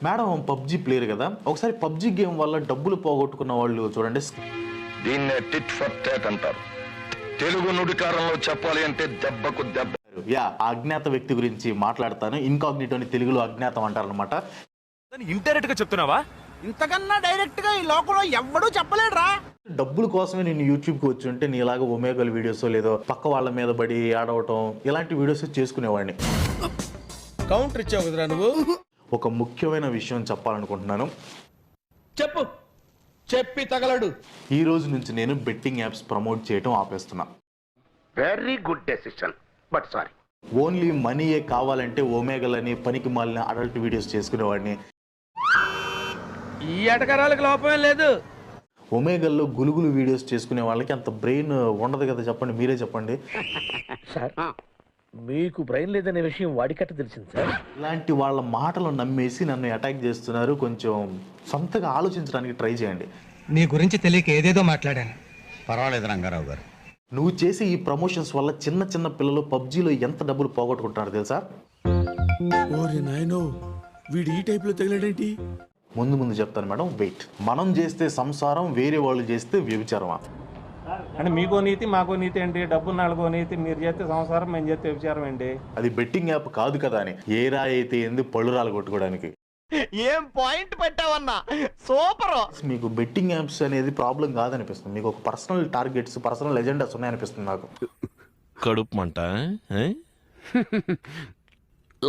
Madam PUBG player కదా, ఒకసారి PUBG game వల్ల డబ్బులు పోగొట్టుకున్న వాళ్ళు చూడండి. దీన్నే టిట్ ఫర్ టాట్ అంటారు. తెలుగు నుడికారంలో చెప్పాలి అంటే దెబ్బకు దెబ్బ. యా, అజ్ఞాత వ్యక్తి గురించి మాట్లాడతాను. ఇన్కాగ్నిటోని తెలుగులో అజ్ఞాతం అంటారనమాట. ఇండైరెక్ట్ గా చెప్తున్నావా? ఇంతకన్నా డైరెక్ట్ గా ఈ లోకంలో ఎవ్వడూ చెప్పలేడురా. డబ్బుల కోసమే నేను యూట్యూబ్కి వచ్చి ఉంటే నీలాగా ఒమేగల్ వీడియోస్ లేదో పక్క వాళ్ళ మీద పడి ఆడవటం ఇలాంటి వీడియోస్ చేసుకునేవాడిని. కౌంటర్ ఇచ్చావు కదరా నువ్వు. ఒక ముఖ్యమైన విషయం చెప్పాలనుకుంటున్నాను. చెప్పు, చెప్పి తగలడు. ఈ రోజు నుంచి నేను బెట్టింగ్ యాప్స్ ప్రమోట్ చేయటం ఆపేస్తున్నా. Very good decision, but sorry. Only మనీయే కావాలంటే ఒమేగల్ అని పనికి మాలిన అడల్ట్ వీడియోస్ చేసుకునేవాడిని. ఈ ఎటకరాలకు లోపమే లేదు. ఒమేగల్లో గులుగులు వీడియోస్ చేసుకునే వాళ్ళకి అంత బ్రెయిన్ ఉండదు కదా, చెప్పండి, మీరే చెప్పండి. సార్ మీకు బ్రెయిన్ లేదనే విషయం వాడికట్ట తెలిసింది సార్. ఇలాంటి వాళ్ళ మాటలు నమ్మేసి నన్ను అటాక్ చేస్తున్నారు. కొంచెం సొంతగా ఆలోచించడానికి ట్రై చేయండి. నీ గురించి తెలియక ఏదేదో మాట్లాడాను. పర్వాలేదు రంగారావు గారు. నువ్వు చేసే ఈ ప్రమోషన్స్ వల్ల చిన్న చిన్న పిల్లలు పబ్జీలో ఎంత డబ్బులు పోగొట్టుకుంటున్నారు తెలుసా? ఓరి నాయనో, వీడు ఈ టైప్ లో తగిలాడేంటి? ముందు చెప్తాను మేడం, వెయిట్. మనం చేస్తే సంసారం, వేరే వాళ్ళు చేస్తే వ్యభిచారమా? అంటే మీకో నీతి మాకో నీతి ఏంటి? డబ్బు నాలుగో నీతి. మీరు చేస్తే సంసారం, మేము చేస్తే విచారం ఏంటి? అది బెట్టింగ్ యాప్ కాదు కదా అని ఏ రాయి అయితే ఏంది పళ్ళురాలు కొట్టుకోవడానికి. ఏం పాయింట్ పెట్టావన్నా, సూపర్. మీకు బెట్టింగ్ యాప్స్ అనేది ప్రాబ్లం కాదనిపిస్తుంది. మీకు ఒక పర్సనల్ టార్గెట్స్, పర్సనల్ ఎజెండాస్ ఉన్నాయనిపిస్తుంది నాకు. కడుపు మంట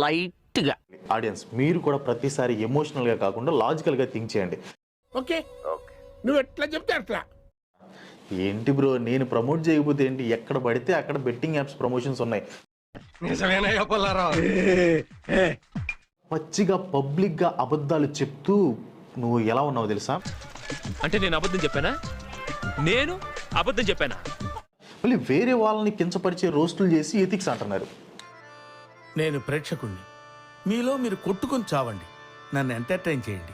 లైట్ గా. ఆడియన్స్, మీరు కూడా ప్రతిసారి ఎమోషనల్ గా కాకుండా లాజికల్ గా థింక్ చేయండి. ఓకే, నువ్వు ఎట్లా చెప్తే అట్లా. ఏంటి బ్రో, నేను ప్రమోట్ చేయకపోతే ఏంటి? ఎక్కడ పడితే అక్కడ బెట్టింగ్ యాప్స్ ప్రమోషన్స్ ఉన్నాయి. పచ్చిగా పబ్లిక్ గా అబద్ధాలు చెప్తూ నువ్వు ఎలా ఉన్నావు తెలుసా? అంటే నేను అబద్ధం చెప్పానా? నేను అబద్ధం చెప్పానా? మళ్ళీ వేరే వాళ్ళని కించపరిచే రోస్టులు చేసి ఎథిక్స్ అంటున్నారు. నేను ప్రేక్షకుణ్ణి. మీలో మీరు కొట్టుకొని చావండి, నన్ను ఎంటర్టైన్ చేయండి.